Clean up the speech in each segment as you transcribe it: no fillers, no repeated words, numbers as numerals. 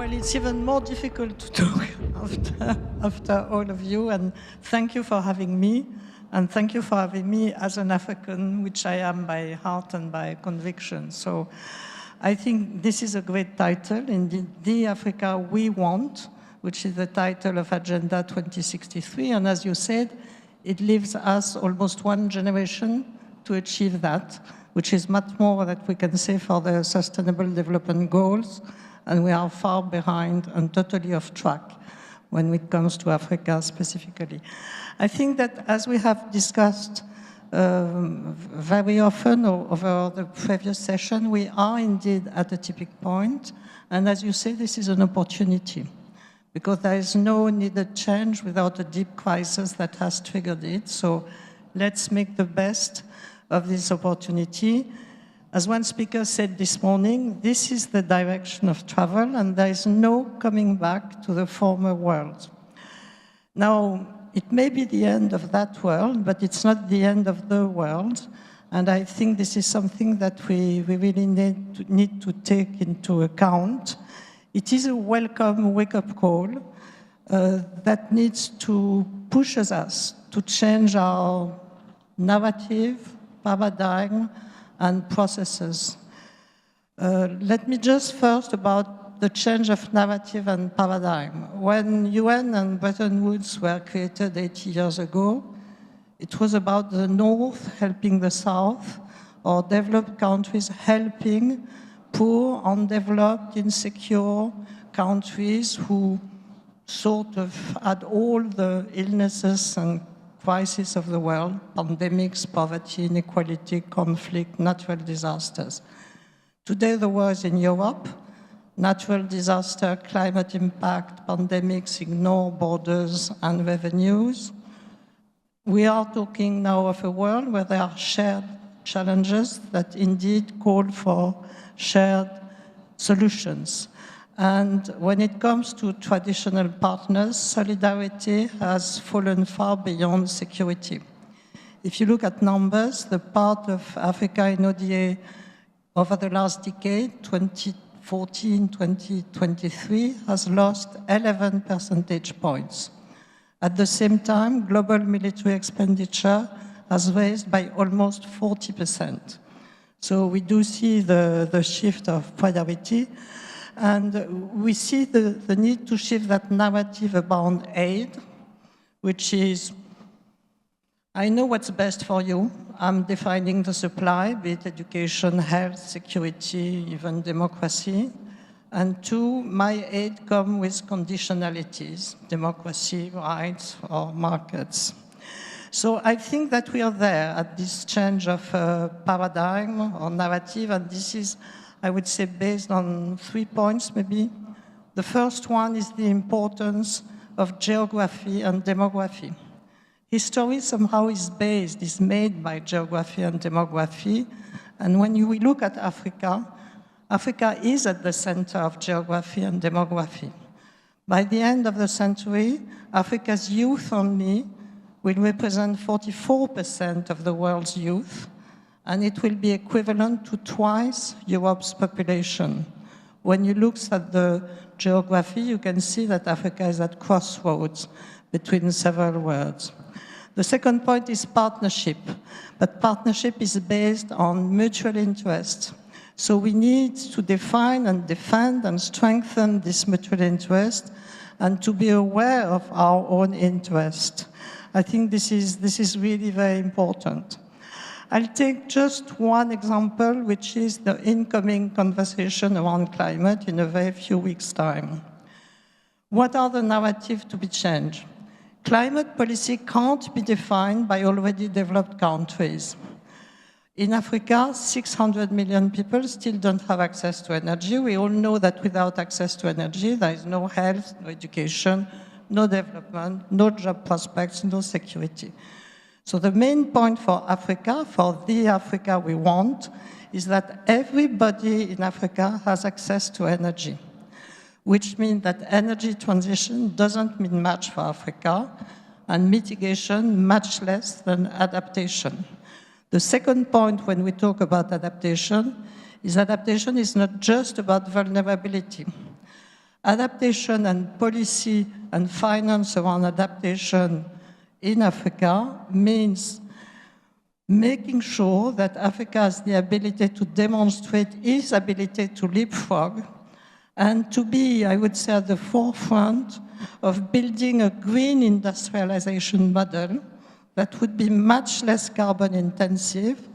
Well, it's even more difficult to talk after all of you, and thank you for having me, and thank you for having me as an African, which I am by heart and by conviction. So I think this is a great title, indeed, The Africa We Want, which is the title of Agenda 2063, and as you said, it leaves us almost one generation to achieve that, which is much more that we can say for the Sustainable Development Goals, and we are far behind and totally off track when it comes to Africa specifically. I think that as we have discussed very often over the previous session, we are indeed at a tipping point, and as you say, this is an opportunity, because there is no needed change without a deep crisis that has triggered it. So let's make the best of this opportunity. As one speaker said this morning, this is the direction of travel, and there is no coming back to the former world. Now, it may be the end of that world, but it's not the end of the world, and I think this is something that we really need to take into account. It is a welcome wake-up call that needs to push us to change our narrative, paradigm, and processes. Let me just first about the change of narrative and paradigm. When UN and Bretton Woods were created 80 years ago, it was about the North helping the South, or developed countries helping poor, undeveloped, insecure countries who sort of had all the illnesses and crises of the world, pandemics, poverty, inequality, conflict, natural disasters. Today the war is in Europe. Natural disaster, climate impact, pandemics ignore borders and revenues. We are talking now of a world where there are shared challenges that indeed call for shared solutions. And when it comes to traditional partners, solidarity has fallen far beyond security. If you look at numbers, the part of Africa in ODA over the last decade, 2014-2023, has lost 11 percentage points. At the same time, global military expenditure has raised by almost 40%. So we do see the shift of priority. And we see the need to shift that narrative about aid, which is, I know what's best for you. I'm defining the supply, be it education, health, security, even democracy. And two, my aid comes with conditionalities, democracy, rights, or markets. So I think that we are there at this change of paradigm or narrative, and this is, I would say, based on 3 points, maybe. The first one is the importance of geography and demography. History somehow is made by geography and demography. And when we look at Africa, Africa is at the center of geography and demography. By the end of the century, Africa's youth only will represent 44% of the world's youth, and it will be equivalent to twice Europe's population. When you look at the geography, you can see that Africa is at crossroads between several worlds. The second point is partnership, but partnership is based on mutual interest. So we need to define and defend and strengthen this mutual interest and to be aware of our own interest. I think this is really very important. I'll take just one example, which is the incoming conversation around climate in a very few weeks' time. What are the narratives to be changed? Climate policy can't be defined by already developed countries. In Africa, 600 million people still don't have access to energy. We all know that without access to energy, there is no health, no education, no development, no job prospects, no security. So the main point for Africa, for the Africa we want, is that everybody in Africa has access to energy, which means that energy transition doesn't mean much for Africa, and mitigation much less than adaptation. The second point when we talk about adaptation is not just about vulnerability. Adaptation and policy and finance around adaptation in Africa means making sure that Africa has the ability to demonstrate its ability to leapfrog and to be, I would say, at the forefront of building a green industrialization model that would be much less carbon intensive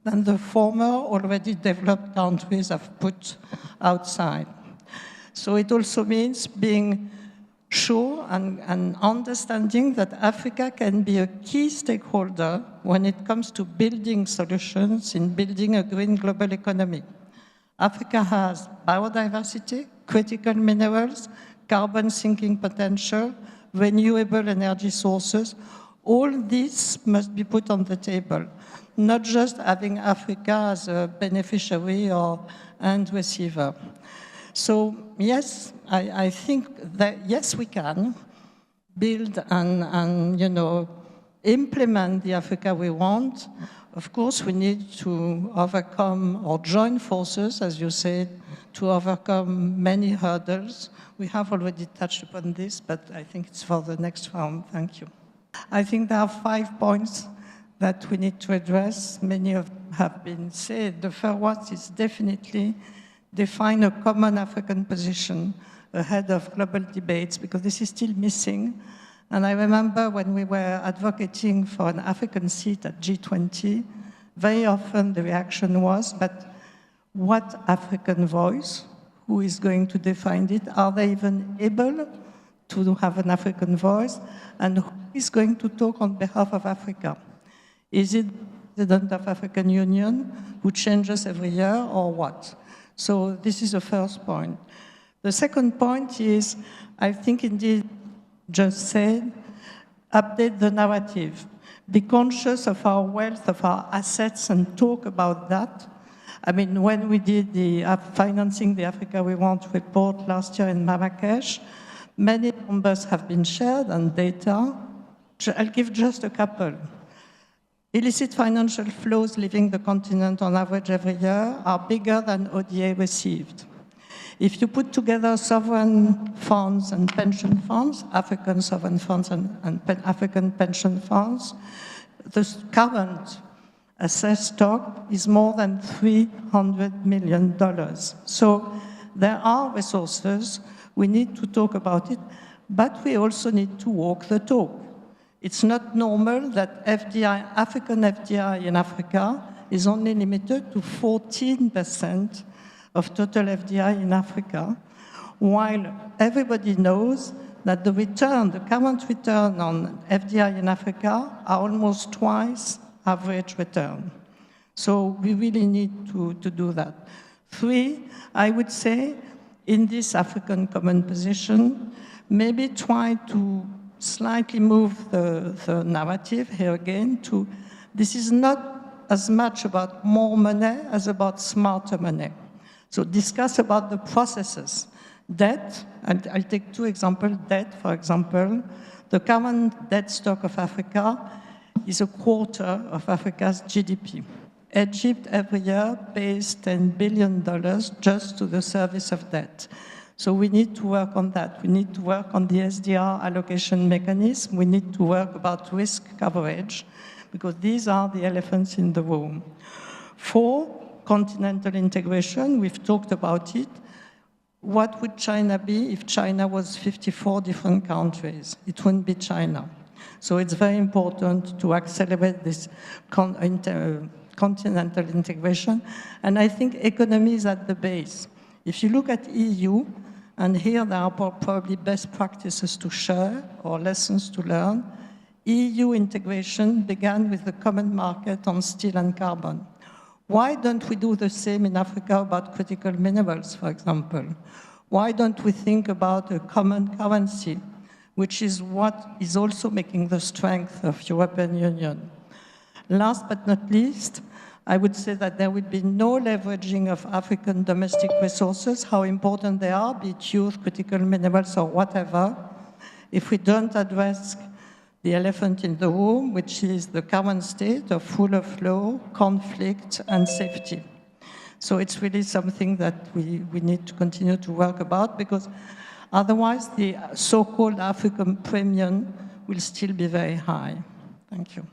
than the former already developed countries have put outside. So it also means being sure and understanding that Africa can be a key stakeholder when it comes to building solutions in building a green global economy. Africa has biodiversity, critical minerals, carbon sinking potential, renewable energy sources. All this must be put on the table, not just having Africa as a beneficiary or end receiver. So yes, I think that yes, we can build and implement the Africa we want. Of course, we need to overcome or join forces, as you said, to overcome many hurdles. We have already touched upon this, but I think it's for the next round. Thank you. I think there are 5 points that we need to address. Many have been said. The first one is definitely define a common African position ahead of global debates, because this is still missing. And I remember when we were advocating for an African seat at G20, very often the reaction was, but what African voice? Who is going to define it? Are they even able to have an African voice? And who is going to talk on behalf of Africa? Is it the President of African Union who changes every year, or what? So this is the first point. The second point is, I think indeed, just said, update the narrative. Be conscious of our wealth, of our assets, and talk about that. I mean, when we did the Financing the Africa We Want report last year in Marrakesh, many numbers have been shared and data. I'll give just a couple. Illicit financial flows leaving the continent on average every year are bigger than ODA received. If you put together sovereign funds and pension funds, African sovereign funds and African pension funds, the current assessed stock is more than $300 million. So there are resources, we need to talk about it, but we also need to walk the talk. It's not normal that FDI, African FDI in Africa is only limited to 14% of total FDI in Africa, while everybody knows that the return, the current return on FDI in Africa are almost twice average return. So we really need to do that. 3, I would say, in this African common position, maybe try to slightly move the narrative here again to, this is not as much about more money as about smarter money. So discuss about the processes. Debt, and I'll take 2 examples. Debt, for example, the current debt stock of Africa is 1/4 of Africa's GDP. Egypt every year pays $10 billion just to the service of debt. So we need to work on that. We need to work on the SDR allocation mechanism. We need to work about risk coverage, because these are the elephants in the room. 4, continental integration. We've talked about it. What would China be if China was 54 different countries? It wouldn't be China. So it's very important to accelerate this continental integration. And I think economy is at the base. If you look at EU, and here there are probably best practices to share or lessons to learn, EU integration began with the common market on steel and carbon. Why don't we do the same in Africa about critical minerals, for example? Why don't we think about a common currency, which is what is also making the strength of European Union? Last but not least, I would say that there would be no leveraging of African domestic resources, how important they are, be it youth, critical minerals, or whatever, if we don't address the elephant in the room, which is the current state of rule of law, conflict, and safety. So it's really something that we need to continue to work about, because Otherwise, the so-called African premium will still be very high. Thank you.